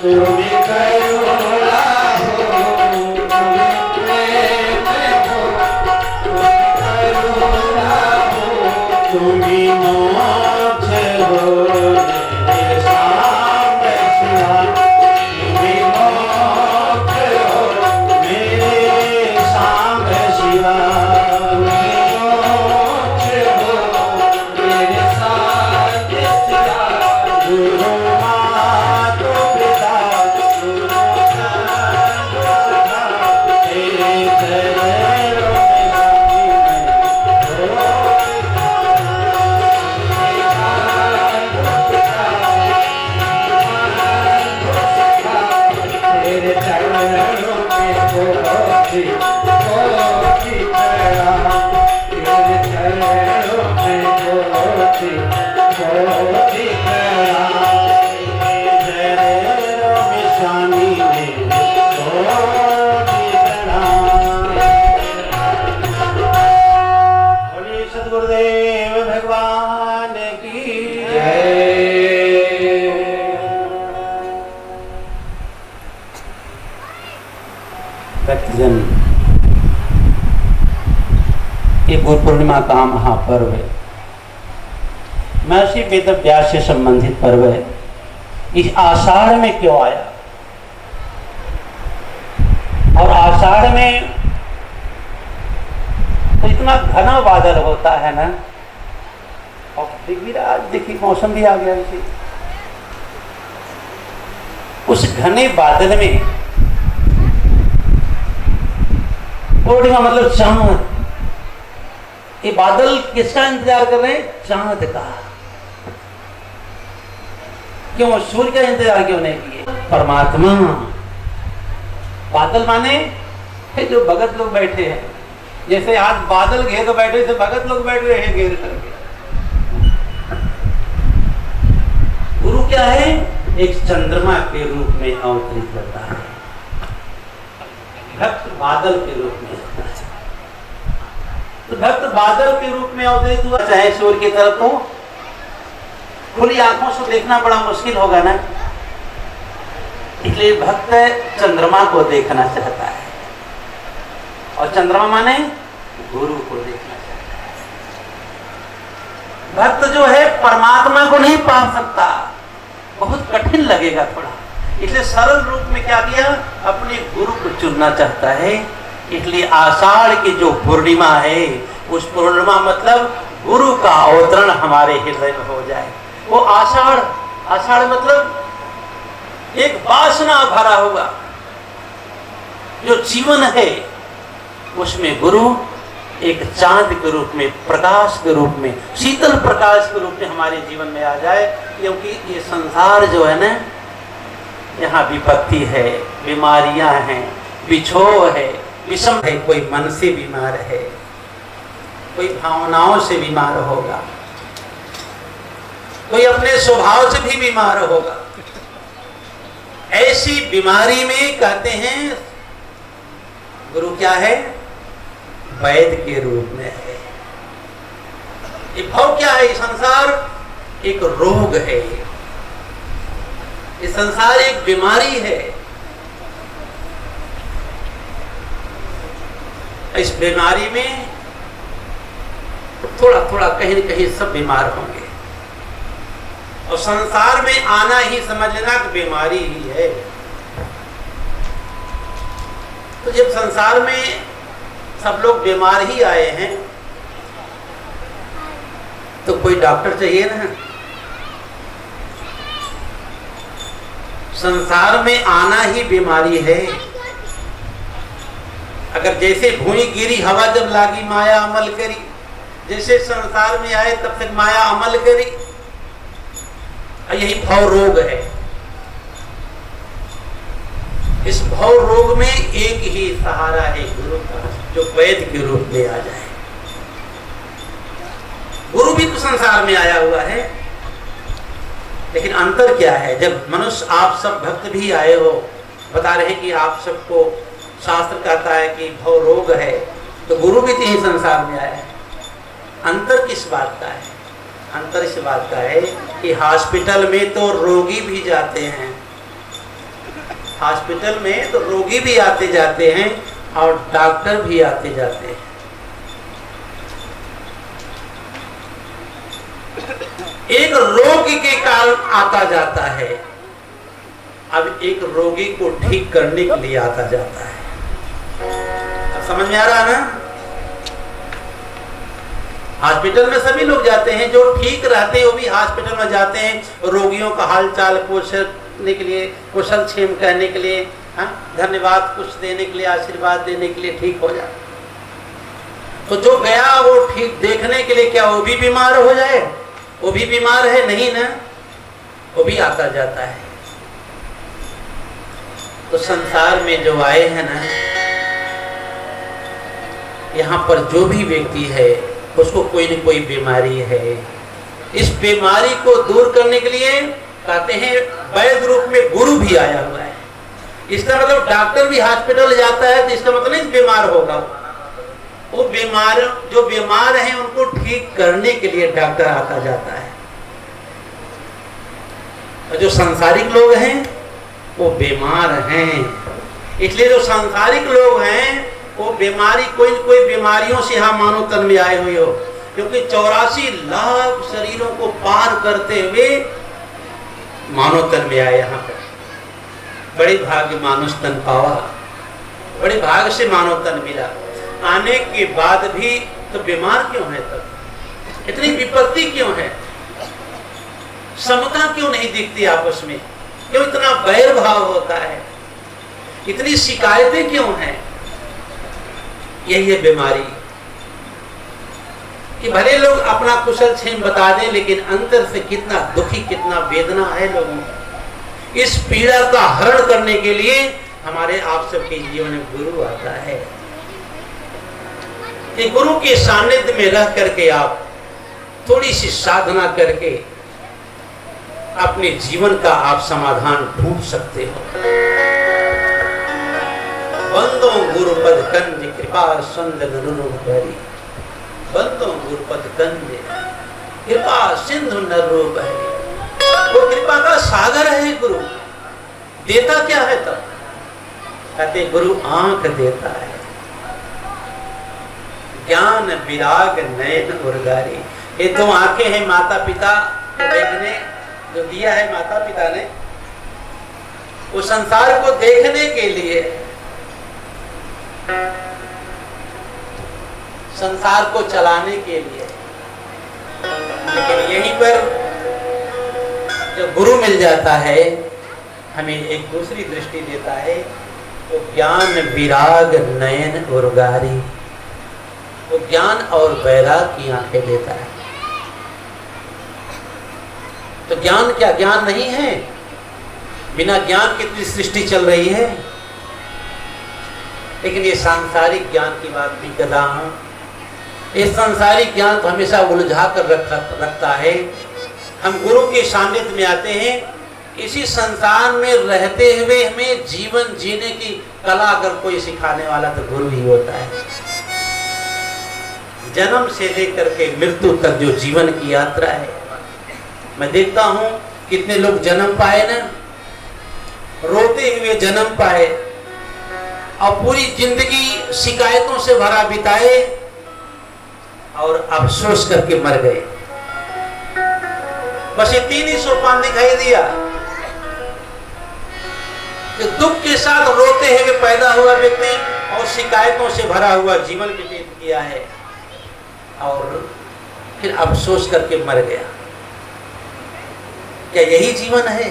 गुरु पूर्णिमा का महापर्व है, महर्षि वेद व्यास से संबंधित पर्व है। इस आषाढ़ में क्यों आया? और आषाढ़ में तो इतना घना बादल होता है ना, और आज देखिए मौसम भी आ गया इसे। उस घने बादल में पूर्णिमा मतलब चांद, ये बादल किसका इंतजार कर रहे हैं? चांद का। क्यों? सूर्य का इंतजार क्यों नहीं किए? परमात्मा। बादल माने है जो भगत लोग बैठे हैं, जैसे आज बादल घेर कर बैठे थे, भगत लोग बैठे हैं घेर करके। गुरु क्या है? एक चंद्रमा के रूप में अवतरित होता है, भक्त बादल के रूप में होता है। तो भक्त बादल के रूप में अवतरित हुआ, चाहे सूर्य की तरफ हो, खुली आंखों से देखना बड़ा मुश्किल होगा ना, इसलिए भक्त चंद्रमा को देखना चाहता है, और चंद्रमा माने गुरु को देखना चाहता है। भक्त जो है परमात्मा को नहीं पा सकता, बहुत कठिन लगेगा थोड़ा, इसलिए सरल रूप में क्या किया? अपने गुरु को चुनना चाहता है। इसलिए आषाढ़ की जो पूर्णिमा है, उस पूर्णिमा मतलब गुरु का अवतरण हमारे हृदय में हो जाए। वो आषाढ़, आषाढ़ मतलब एक वासना भरा हुआ जो जीवन है, उसमें गुरु एक चांद के रूप में, प्रकाश के रूप में, शीतल प्रकाश के रूप में हमारे जीवन में आ जाए। क्योंकि ये संसार जो है ना, यहाँ विपत्ति है, बीमारियां हैं, बिछोह है, विषम है, कोई मन से बीमार है, कोई भावनाओं से बीमार होगा, कोई अपने स्वभाव से भी बीमार होगा। ऐसी बीमारी में कहते हैं गुरु क्या है? वैद्य के रूप में है। ये भाव क्या है? संसार एक रोग है, ये संसार एक बीमारी है। इस बीमारी में थोड़ा थोड़ा कहीं न कहीं सब बीमार होंगे, और संसार में आना ही समझ लेना कि बीमारी ही है। तो जब संसार में सब लोग बीमार ही आए हैं, तो कोई डॉक्टर चाहिए ना। संसार में आना ही बीमारी है। अगर जैसे भूमि गिरी हवा जब लागी माया अमल करी, जैसे संसार में आए तब तक माया अमल करी, यही भव रोग है। इस भव रोग में एक ही सहारा है गुरु का, जो वैद्य के रूप में आ जाए। गुरु भी तो संसार में आया हुआ है, लेकिन अंतर क्या है? जब मनुष्य, आप सब भक्त भी आए हो, बता रहे कि आप सबको शास्त्र कहता है कि भव रोग है, तो गुरु भी तो यही संसार में आया है। अंतर किस बात का है? अंतर इस बात का है कि हॉस्पिटल में तो रोगी भी जाते हैं, हॉस्पिटल में तो रोगी भी आते जाते हैं और डॉक्टर भी आते जाते हैं। एक रोग के कारण आता जाता है, अब एक रोगी को ठीक करने के लिए आता जाता है। अब समझ में आ रहा है ना? हॉस्पिटल में सभी लोग जाते हैं, जो ठीक रहते हैं वो भी हॉस्पिटल में जाते हैं रोगियों का हालचाल पूछने के लिए, कुशल क्षेम कहने के लिए, धन्यवाद कुछ देने के लिए, आशीर्वाद देने के लिए, ठीक हो जाए। तो जो गया वो ठीक देखने के लिए, क्या वो भी बीमार हो जाए? वो भी बीमार है? नहीं ना, वो भी आता जाता है। तो संसार में जो आए हैं ना, यहाँ पर जो भी व्यक्ति है उसको कोई न कोई बीमारी है। इस बीमारी को दूर करने के लिए कहते हैं वैद्य रूप में गुरु भी आया हुआ है। इसका मतलब डॉक्टर भी हॉस्पिटल जाता है तो इसका मतलब नहीं बीमार होगा। वो बीमार, जो बीमार हैं उनको ठीक करने के लिए डॉक्टर आता जाता है। और जो सांसारिक लोग हैं वो बीमार हैं, इसलिए जो सांसारिक लोग हैं वो बीमारी, कोई न कोई बीमारियों से यहाँ मानव तन में आए हुए हो, क्योंकि 84 लाख शरीरों को पार करते हुए मानव तन में आए यहाँ पर। बड़े भाग्य मानुष तन पावा, बड़े भाग्य से मानव तन मिला। आने के बाद भी तो बीमार क्यों है? तब इतनी विपत्ति क्यों है? समता क्यों नहीं दिखती आपस में? क्यों इतना बैर भाव होता है? इतनी शिकायतें क्यों हैं? यही है बीमारी कि भले लोग अपना कुशल क्षेम बता दें, लेकिन अंतर से कितना दुखी, कितना वेदना है लोगों को। इस पीड़ा का हरण करने के लिए हमारे आप सबके जीवन में गुरु आता है। कि गुरु के सानिध्य में रह करके आप थोड़ी सी साधना करके अपने जीवन का आप समाधान ढूंढ सकते हो। बंदो गुरुपद कंज कृपा संद नरूपहरी, बंदो गुरुपद कंज कृपा सिंधु नरूपहरी। वो कृपा का सागर है गुरु। देता क्या है? तब कहते गुरु आंख देता है, ज्ञान विराग नयन उर्गारी। ये तो आंखें हैं माता पिता को देखने, जो दिया है माता पिता ने, वो संसार को देखने के लिए, संसार को चलाने के लिए। लेकिन यहीं पर जब गुरु मिल जाता है, हमें एक दूसरी दृष्टि देता है, तो ज्ञान विराग नयन उर्गारी, वो ज्ञान और वैराग की आंखें देता है। तो ज्ञान क्या ज्ञान नहीं है? बिना ज्ञान कितनी सृष्टि चल रही है। लेकिन ये सांसारिक ज्ञान की बात भी कर रहा हूं। ये सांसारिक ज्ञान तो हमेशा उलझा कर रखता है। हम गुरु के सानिध्य में आते हैं, इसी संसार में रहते हुए हमें जीवन जीने की कला अगर कोई सिखाने वाला तो गुरु ही होता है। जन्म से लेकर के मृत्यु तक जो जीवन की यात्रा है, मैं देखता हूं कितने लोग जन्म पाए ना, रोते हुए जन्म पाए और पूरी जिंदगी शिकायतों से भरा बिताए और अफसोस करके मर गए। बस ये 3 ही सोपान दिखाई दिया कि दुख के साथ रोते हुए पैदा हुआ व्यक्ति और शिकायतों से भरा हुआ जीवन व्यतीत किया है और फिर अफसोस करके मर गया। क्या यही जीवन है?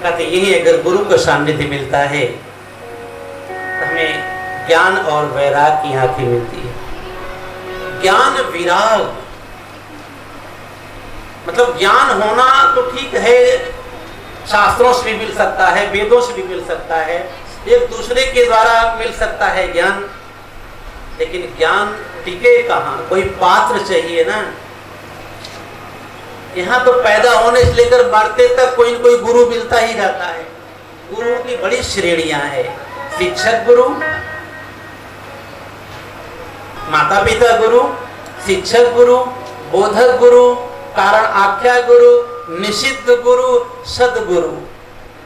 कहते यही अगर गुरु का सानिध्य मिलता है तो हमें ज्ञान और वैराग की आंखें मिलती है। ज्ञान विराग मतलब ज्ञान होना तो ठीक है, शास्त्रों से भी मिल सकता है, वेदों से भी मिल सकता है, एक दूसरे के द्वारा मिल सकता है ज्ञान। लेकिन ज्ञान टिके कहाँ? कोई पात्र चाहिए ना। यहाँ तो पैदा होने से लेकर मरते तक कोई न कोई गुरु मिलता ही रहता है। गुरु की बड़ी श्रेणियां हैं। शिक्षक गुरु, माता पिता गुरु, शिक्षक गुरु, बोधक गुरु, कारण आख्या गुरु, निषिद्ध गुरु, सदगुरु।